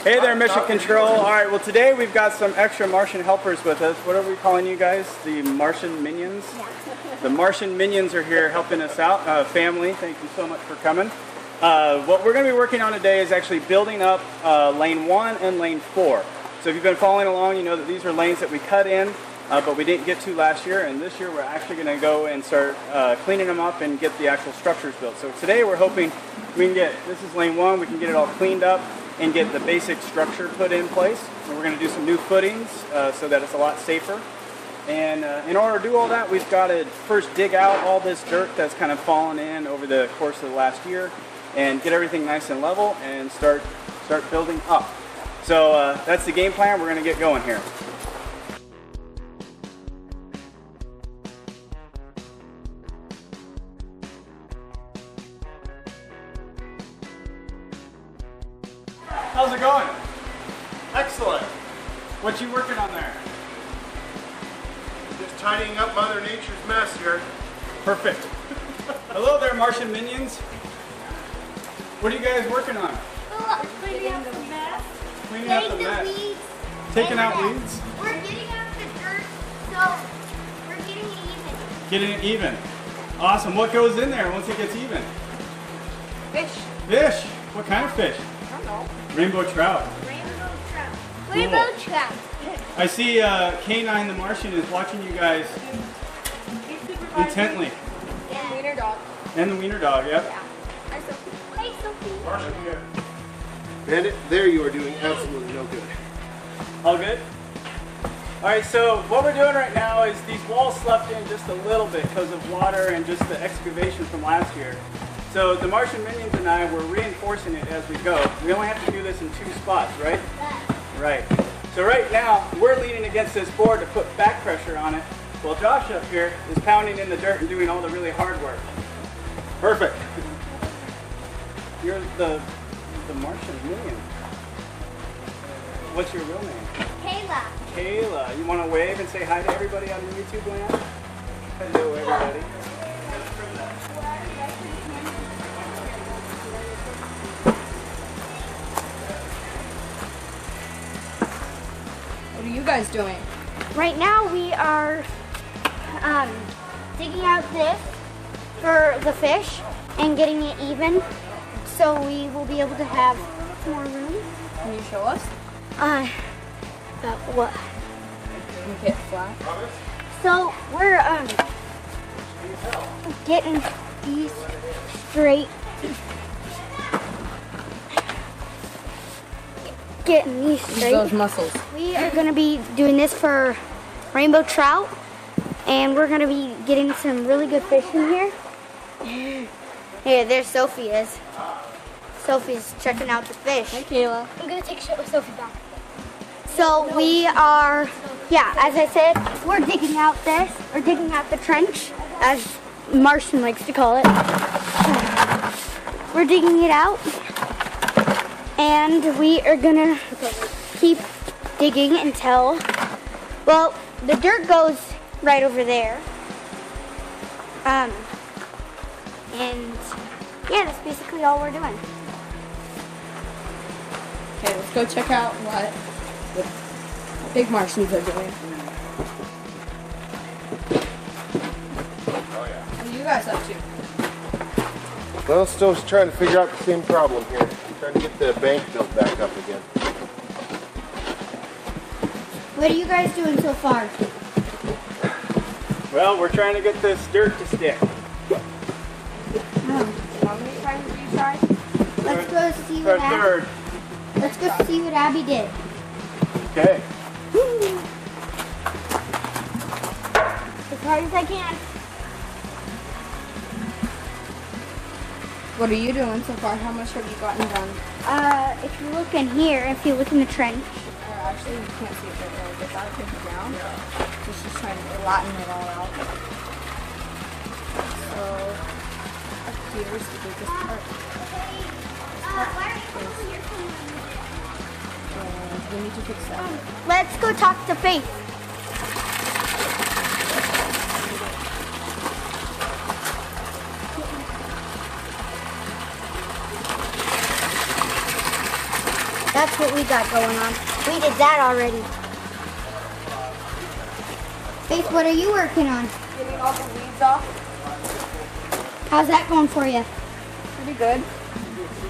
Hey there, Mission Control. All right, well today we've got some extra Martian helpers with us. What are we calling you guys? The Martian Minions? Yeah. The Martian Minions are here helping us out. Family, thank you so much for coming. What we're going to be working on today is actually building up lane 1 and lane 4. So if you've been following along, you know that these are lanes that we cut in, but we didn't get to last year, and this year we're actually going to go and start cleaning them up and get the actual structures built. So today we're hoping we can get, this is lane 1, we can get it all cleaned up and get the basic structure put in place. And we're going to do some new footings so that it's a lot safer. And in order to do all that, we've got to first dig out all this dirt that's kind of fallen in over the course of the last year and get everything nice and level and start building up. So that's the game plan. We're going to get going here. How's it going? Excellent. What you working on there? Just tidying up Mother Nature's mess here. Perfect. Hello there, Martian Minions. What are you guys working on? Cleaning out the mess. Cleaning out the mess. Weeds. Taking out weeds? We're getting out the dirt, so we're getting it even. Getting it even. Awesome. What goes in there once it gets even? Fish. Fish. What kind of fish? I don't know. Rainbow trout. Rainbow trout. Cool. Rainbow trout. I see K9 the Martian is watching you guys intently. And wiener dog. And the wiener dog, yep. Yeah. Hi, Sophie. Hey, Sophie. Bandit, there you are doing absolutely no good. All good? Alright, so what we're doing right now is these walls slept in just a little bit because of water and just the excavation from last year. So the Martian Minions and I were reinforcing it as we go. We only have to do this in 2 spots, right? Right. So right now, we're leaning against this board to put back pressure on it, while Josh up here is pounding in the dirt and doing all the really hard work. Perfect. You're the Martian Minion. What's your real name? Kayla. Kayla. You want to wave and say hi to everybody on the YouTube land? Hello, everybody. What are you guys doing? Right now we are digging out this for the fish and getting it even, so we will be able to have more room. Can you show us? About what? Make it flat. So we're getting these straight. Getting these Use straight. those muscles. We are going to be doing this for rainbow trout, and we're going to be getting some really good fish in here. Here, there Sophie is. Sophie's checking out the fish. Hey, Kayla. I'm going to take a shot with Sophie back. So we are, yeah, as I said, we're digging out this, or digging out the trench, as Martian likes to call it. We're digging it out. And we are gonna keep digging until, well, the dirt goes right over there. And yeah, that's basically all we're doing. Okay, let's go check out what the big Martians are doing. What are you guys up to? Well, still trying to figure out the same problem here. Trying to get the bank built back up again. What are you guys doing so far? Well, we're trying to get this dirt to stick. How many times have you tried? Let's go see what Abby. Let's go see what Abby did. Okay. As hard as I can. What are you doing so far? How much have you gotten done? If you look in here, if you look in the trench. Actually, you can't see it right there. Get that taken down. She's just trying to flatten it all out. So, up here is the biggest part. And we need to fix that. Let's go talk to Faith. That's what we got going on. We did that already. Faith, what are you working on? Getting all the weeds off. How's that going for you? Pretty good.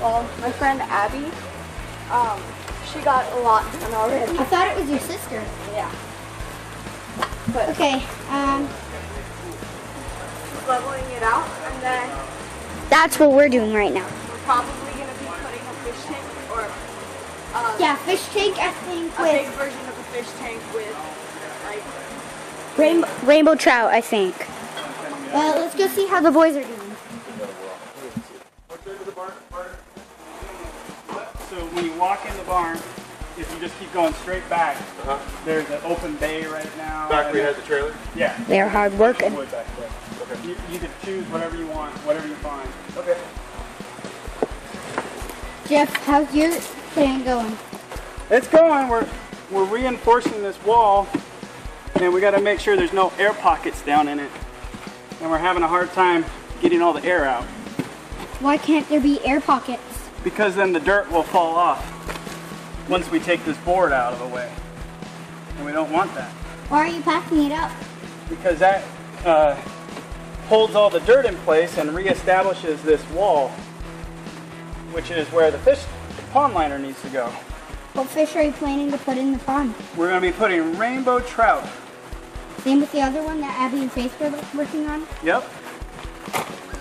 Well, my friend Abby, she got a lot done already. I thought it was your sister. Yeah. But Okay, leveling it out, and then that's what we're doing right now. we're probably going to be putting a fish tank or Yeah, fish tank, I think, a big with version of a fish tank with like rainbow trout, I think. Well, let's go see how the boys are doing. So when you walk in the barn, if you just keep going straight back, there's an open bay right now. Back where you had the trailer? Yeah. They're hard working. Wood back there. Okay. You can choose whatever you want, whatever you find. Okay. Jeff, how's your plan going? It's going. We're reinforcing this wall, and we got to make sure there's no air pockets down in it. And we're having a hard time getting all the air out. Why can't there be air pockets? Because then the dirt will fall off once we take this board out of the way. And we don't want that. Why are you packing it up? Because that holds all the dirt in place and reestablishes this wall, which is where the pond liner needs to go. What fish are you planning to put in the pond? We're going to be putting rainbow trout. Same with the other one that Abby and Faith were working on? Yep.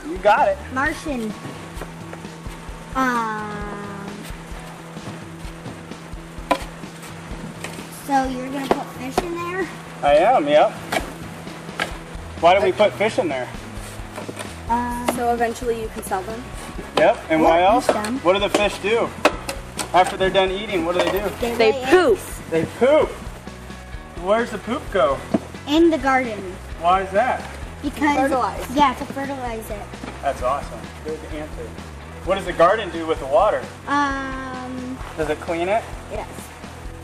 You got it. Martian. So you're going to put fish in there? I am, yep. Why do we put fish in there? so eventually you can sell them. Yep, and why Well, else? eat them. What do the fish do? After they're done eating, what do? They lay poop. eggs They poop. Where's the poop go? in the garden. Why is that? Because, Fertilize. yeah, to fertilize it. That's awesome. Good answer. What does the garden do with the water? Mm-hmm. Does it clean it? Yes.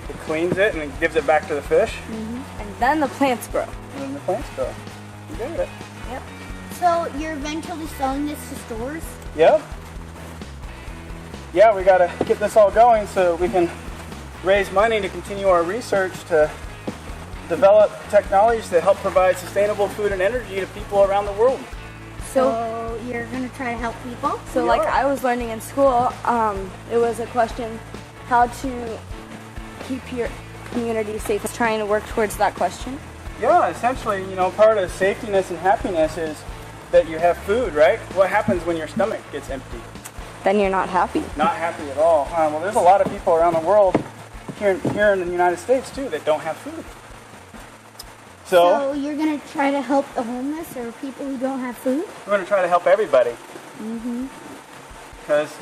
It cleans it and it gives it back to the fish? And then the plants grow. And then the plants grow. You got it. Yep. So you're eventually selling this to stores? Yep. Yeah, we got to get this all going so we can raise money to continue our research to develop technologies that help provide sustainable food and energy to people around the world. So you're going to try to help people? So like I was learning in school, it was a question how to keep your community safe. Trying to work towards that question. Yeah, essentially, you know, part of safetyness and happiness is that you have food, right? What happens when your stomach gets empty? Then you're not happy. Not happy at all. Well, there's a lot of people around the world, here in the United States too, that don't have food. So you're going to try to help the homeless or people who don't have food? We're going to try to help everybody. Because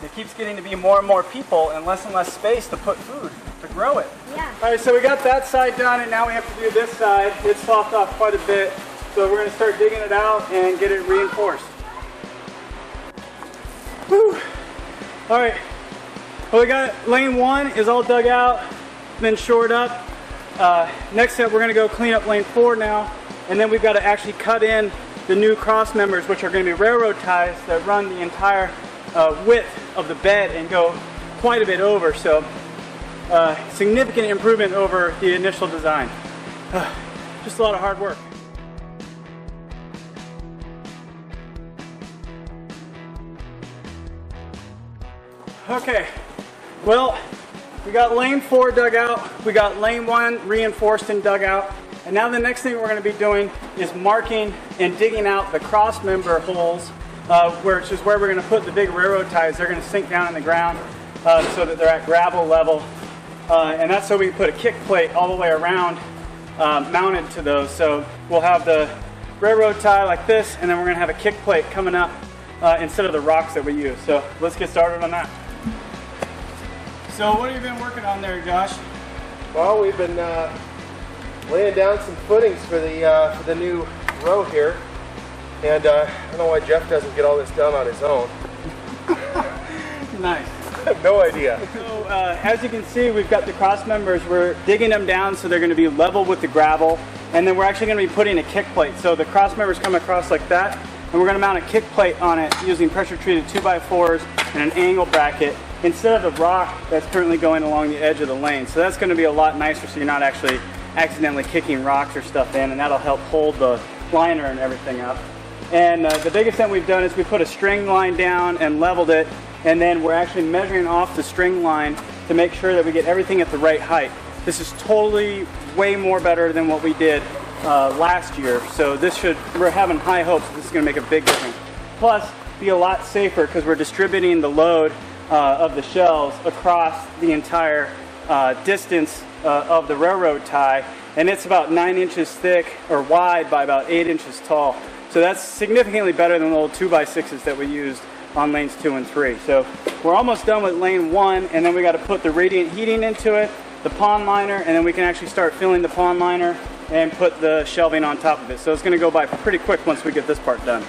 it keeps getting to be more and more people and less space to put food, to grow it. Yeah. All right, so we got that side done, and now we have to do this side. It's soft off quite a bit, so we're going to start digging it out and get it reinforced. Whew. All right, well, we got lane 1 is all dug out, been shored up. Next step, we're going to go clean up lane 4 now, and then we've got to actually cut in the new cross members, which are going to be railroad ties that run the entire width of the bed and go quite a bit over. So significant improvement over the initial design. Just a lot of hard work. Okay, well, we got lane 4 dug out, we got lane 1 reinforced and dug out, and now the next thing we're going to be doing is marking and digging out the cross member holes, which is where we're going to put the big railroad ties. They're going to sink down in the ground so that they're at gravel level, and that's so we can put a kick plate all the way around mounted to those. So we'll have the railroad tie like this, and then we're going to have a kick plate coming up instead of the rocks that we use. So let's get started on that. So what have you been working on there, Josh? Well, we've been laying down some footings for the new row here, and I don't know why Jeff doesn't get all this done on his own. Nice. I have no idea. So as you can see, we've got the cross members. We're digging them down so they're going to be level with the gravel, and then we're actually going to be putting a kick plate. So the cross members come across like that, and we're going to mount a kick plate on it using pressure treated 2x4s and an angle bracket. instead of the rock that's currently going along the edge of the lane. So that's going to be a lot nicer, so you're not actually accidentally kicking rocks or stuff in, and that'll help hold the liner and everything up. And the biggest thing we've done is we put a string line down and leveled it, and then we're actually measuring off the string line to make sure that we get everything at the right height. This is totally way more better than what we did last year, so we're having high hopes that this is going to make a big difference. Plus, be a lot safer because we're distributing the load of the shells across the entire distance of the railroad tie, and it's about 9 inches thick or wide by about 8 inches tall. So that's significantly better than the old 2x6s that we used on lanes 2 and 3. So we're almost done with lane 1, and then we got to put the radiant heating into it, the pond liner, and then we can actually start filling the pond liner and put the shelving on top of it. So it's going to go by pretty quick once we get this part done.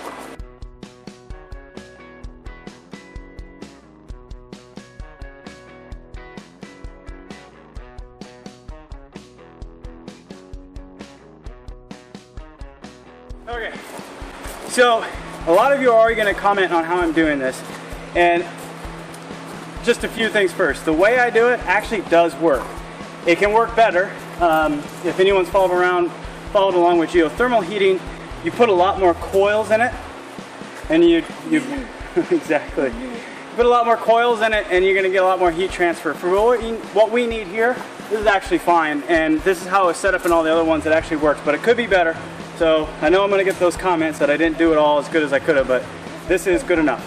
Okay, so a lot of you are already going to comment on how I'm doing this, and just a few things first. The way I do it actually does work. It can work better. If anyone's followed along with geothermal heating, you put a lot more coils in it, and you exactly. You put a lot more coils in it, and you're going to get a lot more heat transfer. For what we need here, this is actually fine, and this is how it's set up in all the other ones. It actually works, but it could be better. So I know I'm going to get those comments that I didn't do it all as good as I could have, but this is good enough.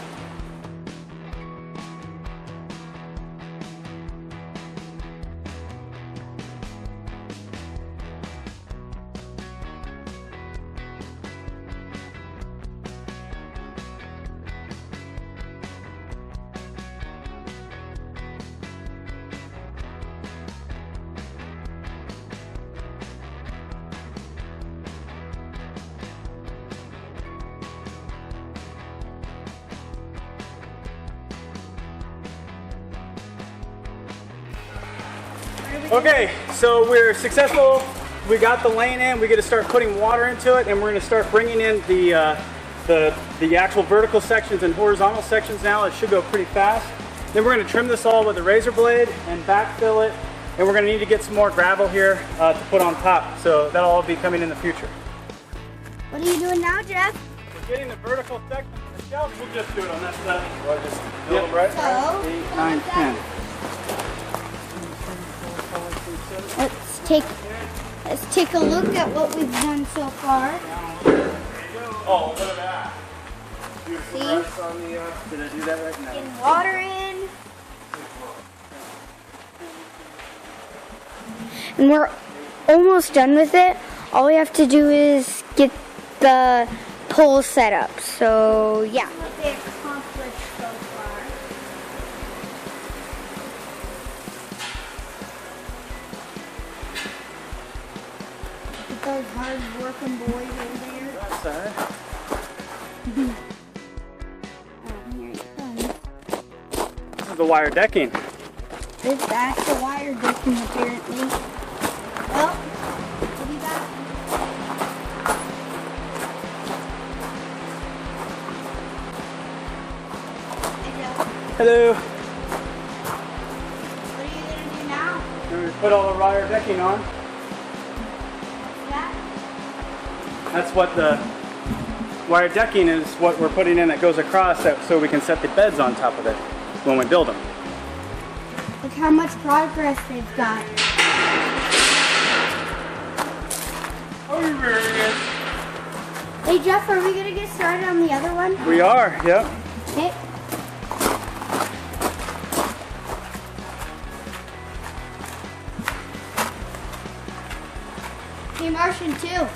Okay, so we're successful. We got the lane in. We get to start putting water into it, and we're going to start bringing in the actual vertical sections and horizontal sections now. It should go pretty fast. Then we're going to trim this all with a razor blade and backfill it, and we're going to need to get some more gravel here to put on top. So that'll all be coming in the future. What are you doing now, Jeff? We're getting the vertical sections of the shelves. We'll just do it on that side. Do I just fill them right? So, 8, 9, 10. Let's take a look at what we've done so far. Oh, look at that. Beautiful. See? On the, Did I do that right now? Getting water in. And we're almost done with it. All we have to do is get the pole set up. So, yeah. What they accomplished so far. Get those hard-working boys over there. That side. Here it comes. This is the wire decking. That's the wire decking, apparently. Well, we'll be back. Hello. What are you going to do now? We're going to put all the wire decking on. That? That's what the wire decking is, what we're putting in that goes across so we can set the beds on top of it when we build them. Look how much progress they've got. Oh, you're very good. Hey Jeff, are we going to get started on the other one? We are, yep. Okay. Hey Martian too.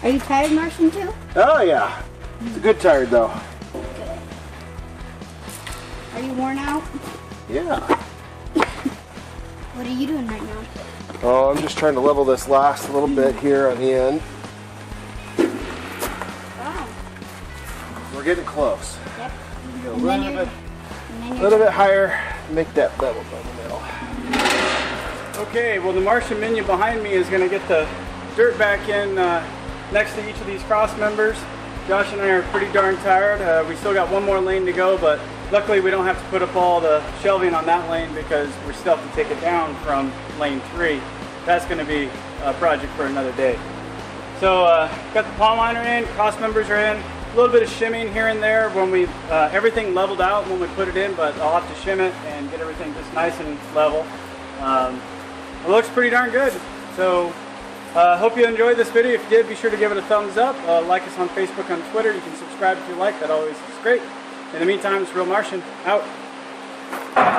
Are you tired, Martian too? Oh yeah. It's a good tired though. Are you worn out? Yeah. What are you doing right now? Oh, I'm just trying to level this last little bit here on the end. Wow. We're getting close. Yep. Go a And then little you're- bit, and then a you're little bit higher. Make that level by the middle. Okay, well the Martian minion behind me is going to get the dirt back in next to each of these cross members, Josh and I are pretty darn tired. We still got one more lane to go, but luckily we don't have to put up all the shelving on that lane because we still have to take it down from lane 3. That's going to be a project for another day. So got the palm liner in, cross members are in, a little bit of shimming here and there when we, everything leveled out when we put it in, but I'll have to shim it and get everything just nice and level. It looks pretty darn good. So hope you enjoyed this video. If you did, be sure to give it a thumbs up. Like us on Facebook and Twitter. You can subscribe if you like. That always is great. In the meantime, it's Real Martian out.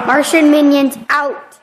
Martian Minions out.